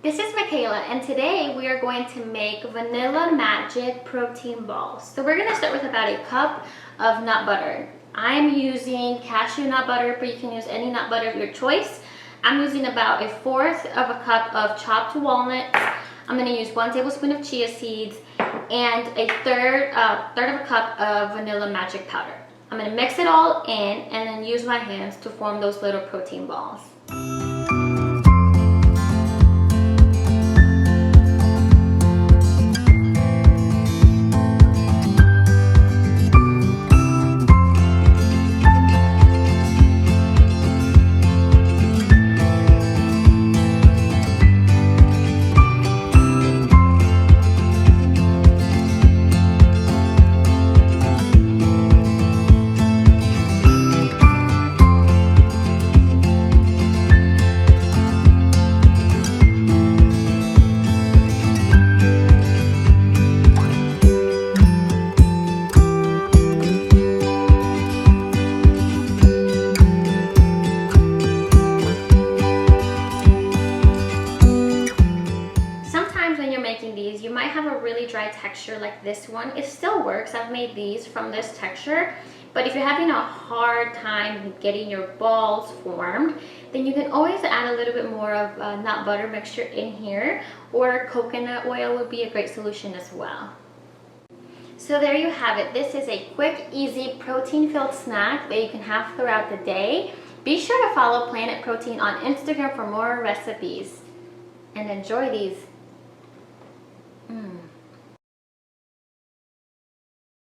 This is Michaela, and today we are going to make Vanilla Magic protein balls. So we're going to start with about a cup of nut butter. I'm using cashew nut butter, but you can use any nut butter of your choice. I'm using about a fourth of a cup of chopped walnuts. I'm going to use 1 tablespoon of chia seeds and a third of a cup of Vanilla Magic powder. I'm going to mix it all in and then use my hands to form those little protein balls. You might have a really dry texture like this one. It still works. I've made these from this texture, but if you're having a hard time getting your balls formed, then you can always add a little bit more of nut butter mixture in here, or coconut oil would be a great solution as well. So there you have it. This is a quick, easy, protein-filled snack that you can have throughout the day. Be sure to follow Planet Protein on Instagram for more recipes, and enjoy these.